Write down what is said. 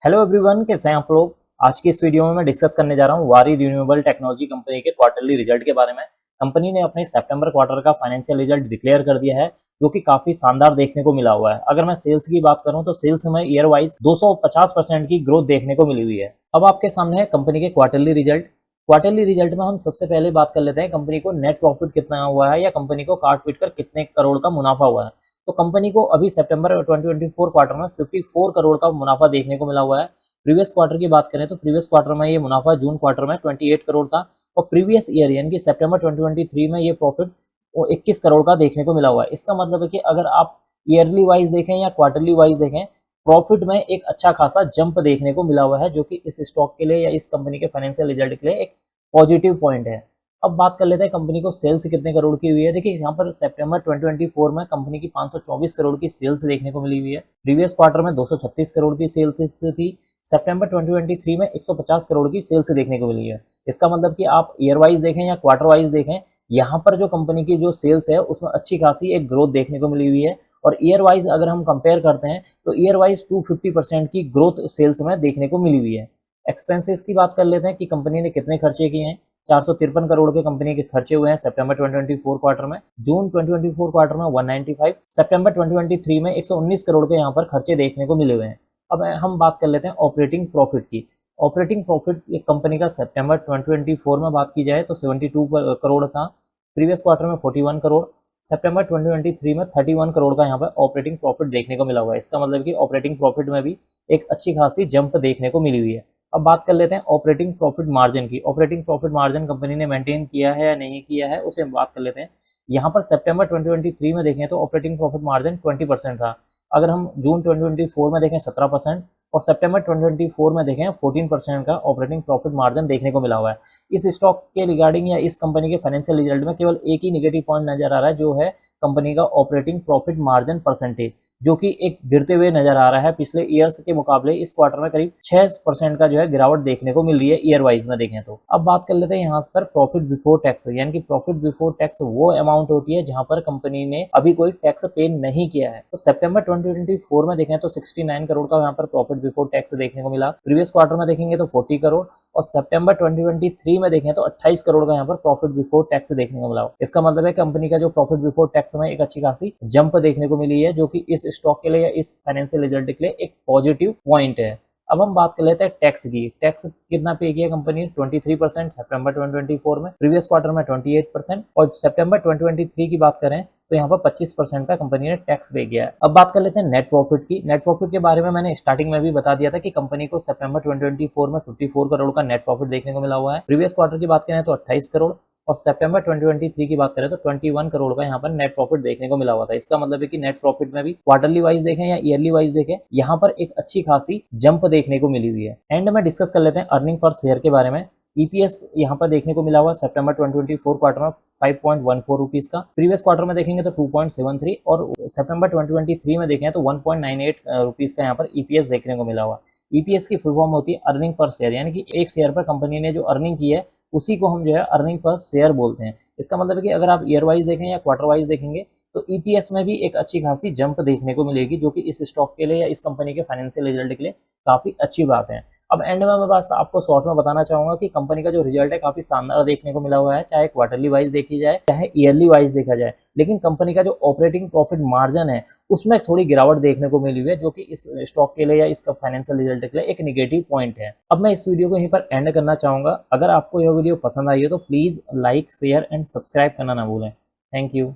Hello everyone, कैसे हैं आप लोग। आज की इस वीडियो में मैं डिस्कस करने जा रहा हूँ वारी रिन्यूएबल टेक्नोलॉजी कंपनी के क्वार्टरली रिजल्ट के बारे में। कंपनी ने अपने सितंबर क्वार्टर का फाइनेंशियल रिजल्ट डिक्लेयर कर दिया है, जो कि काफी शानदार देखने को मिला हुआ है। अगर मैं सेल्स की बात करूं तो सेल्स में ईयर वाइज 250% की ग्रोथ देखने को मिली हुई है। अब आपके सामने है कंपनी के क्वार्टरली रिजल्ट। क्वार्टरली रिजल्ट में हम सबसे पहले बात कर लेते हैं कंपनी को नेट प्रॉफिट कितना हुआ है या कंपनी को काट पीट कर कितने करोड़ का मुनाफा हुआ है। तो कंपनी को अभी सितंबर 2024 क्वार्टर में 54 करोड़ का मुनाफा देखने को मिला हुआ है। प्रीवियस क्वार्टर की बात करें तो प्रीवियस क्वार्टर में ये मुनाफा जून क्वार्टर में 28 करोड़ था और प्रीवियस ईयर यानी कि सितंबर 2023 में ये प्रॉफिट 21 करोड़ का देखने को मिला हुआ है। इसका मतलब है कि अगर आप ईयरली वाइज देखें या क्वार्टरली वाइज देखें, प्रॉफिट में एक अच्छा खासा जंप देखने को मिला हुआ है, जो कि इस स्टॉक के लिए या इस कंपनी के फाइनेंशियल रिजल्ट के लिए एक पॉजिटिव पॉइंट है। अब बात कर लेते हैं कंपनी को सेल्स कितने करोड़ की हुई है। देखिए यहाँ पर सितंबर 2024 में कंपनी की 524 करोड़ की सेल्स देखने को मिली हुई है। प्रीवियस क्वार्टर में 236 करोड़ की सेल्स थी। सितंबर 2023 में 150 करोड़ की सेल्स देखने को मिली है। इसका मतलब कि आप ईयर वाइज देखें या क्वार्टर वाइज देखें, यहाँ पर जो कंपनी की जो सेल्स है उसमें अच्छी खासी एक ग्रोथ देखने को मिली हुई है। और ईयर वाइज अगर हम कंपेयर करते हैं तो ईयर वाइज 250% की ग्रोथ सेल्स में देखने को मिली हुई है। एक्सपेंसेस की बात कर लेते हैं कि कंपनी ने कितने खर्चे किए हैं। 453 करोड़ के कंपनी के खर्चे हुए हैं सितंबर 2024 क्वार्टर में। जून 2024 क्वार्टर में 195, सितंबर 2023 में 119 करोड़ के यहाँ पर खर्चे देखने को मिले हुए हैं। अब हम बात कर लेते हैं ऑपरेटिंग प्रॉफिट की। ऑपरेटिंग प्रॉफिट एक कंपनी का सितंबर 2024 में बात की जाए तो 72 करोड़ था। प्रीवियस क्वार्टर में 41 करोड़, सितंबर 2023 में 31 करोड़ का यहाँ पर ऑपरेटिंग प्रॉफिट देखने को मिला हुआ है। इसका मतलब कि ऑपरेटिंग प्रॉफिट में भी एक अच्छी खासी जंप देखने को मिली हुई है। अब बात कर लेते हैं ऑपरेटिंग प्रॉफिट मार्जिन की। ऑपरेटिंग प्रॉफिट मार्जिन कंपनी ने मेंटेन किया है या नहीं किया है, उसे बात कर लेते हैं। यहाँ पर सितंबर 2023 में देखें तो ऑपरेटिंग प्रॉफिट मार्जिन 20% था। अगर हम जून 2024 में देखें 17% और सितंबर 2024 में देखें 14% का ऑपरेटिंग प्रॉफिट मार्जिन देखने को मिला हुआ है। इस स्टॉक के रिगार्डिंग या इस कंपनी के फाइनेंशियल रिजल्ट में केवल एक ही नेगेटिव पॉइंट नजर आ रहा है, जो है कंपनी का ऑपरेटिंग प्रॉफिट मार्जिन परसेंटेज, जो कि एक गिरते हुए नजर आ रहा है। पिछले ईयर्स के मुकाबले इस क्वार्टर में करीब 6% का जो है गिरावट देखने को मिल रही है ईयर वाइज में देखें तो। अब बात कर लेते हैं यहाँ पर प्रॉफिट बिफोर टैक्स, यानी कि प्रॉफिट बिफोर टैक्स वो अमाउंट होती है जहां पर कंपनी ने अभी कोई टैक्स पे नहीं किया है। तो सितंबर 2024 में देखें तो 69 करोड़ का यहाँ पर प्रॉफिट बिफोर टैक्स देखने को मिला। प्रीवियस क्वार्टर में देखेंगे तो 40 करोड़ और सितंबर 2023 में देखें तो 28 करोड़ का यहाँ पर प्रॉफिट बिफोर टैक्स देखने को मिला। इसका मतलब है कंपनी का जो प्रॉफिट बिफोर टैक्स में एक अच्छी खासी जंप देखने को मिली है, जो कि इस स्टॉक के लिए या इस फाइनेंशियल रिजल्ट के लिए एक पॉजिटिव पॉइंट है। अब हम बात कर लेते हैं टैक्स की। टैक्स कितना पे किया कंपनी ने? 23% सितंबर 2024 में, प्रीवियस क्वार्टर में 28% और सितंबर 2023 की बात करें तो यहाँ पर 25% का कंपनी ने टैक्स पे किया है। अब बात कर लेते हैं नेट प्रॉफिट की। नेट प्रॉफिट के बारे में मैंने स्टार्टिंग में भी बता दिया था कि कंपनी को सितंबर 2024 में 54 करोड़ का नेट प्रॉफिट देखने को मिला हुआ है। प्रीवियस क्वार्टर की बात करें तो 28 करोड़ और सितंबर 2023 की बात करें तो 21 करोड़ का यहाँ पर नेट प्रॉफिट देखने को मिला हुआ था। इसका मतलब है कि नेट प्रॉफिट में भी क्वार्टरली वाइज देखें या ईयरली वाइज देखें, यहाँ पर एक अच्छी खासी जंप देखने को मिली हुई है। एंड में डिस्कस कर लेते हैं अर्निंग पर शेयर के बारे में। ईपीएस यहाँ पर देखने को मिला हुआ सितंबर 2024 क्वार्टर में 5.14 रुपीज का। प्रीवियस क्वार्टर में देखेंगे तो 2.73 और सितंबर 2023 में देखें तो 1.98 रुपीज का यहाँ पर ईपीएस देखने को मिला हुआ। ईपीएस की फुल फॉर्म होती है अर्निंग पर शेयर, यानी कि एक शेयर पर कंपनी ने जो अर्निंग की है उसी को हम जो है अर्निंग पर शेयर बोलते हैं। इसका मतलब है कि अगर आप ईयर वाइज देखें या क्वार्टर वाइज देखेंगे तो ईपीएस में भी एक अच्छी खासी जंप देखने को मिलेगी, जो कि इस स्टॉक के लिए या इस कंपनी के फाइनेंशियल रिजल्ट के लिए काफी अच्छी बात है। अब एंड में मैं बस आपको शॉर्ट में बताना चाहूंगा कि कंपनी का जो रिजल्ट है काफी शानदार देखने को मिला हुआ है, चाहे क्वार्टरली वाइज देखी जाए चाहे ईयरली वाइज देखा जाए। लेकिन कंपनी का जो ऑपरेटिंग प्रॉफिट मार्जिन है उसमें थोड़ी गिरावट देखने को मिली हुई है, जो कि इस स्टॉक के लिए या इसका फाइनेंशियल रिजल्ट के लिए एक निगेटिव पॉइंट है। अब मैं इस वीडियो को यहीं पर एंड करना चाहूंगा। अगर आपको यह वीडियो पसंद आई हो तो please like, share and subscribe करना ना भूलें। Thank you.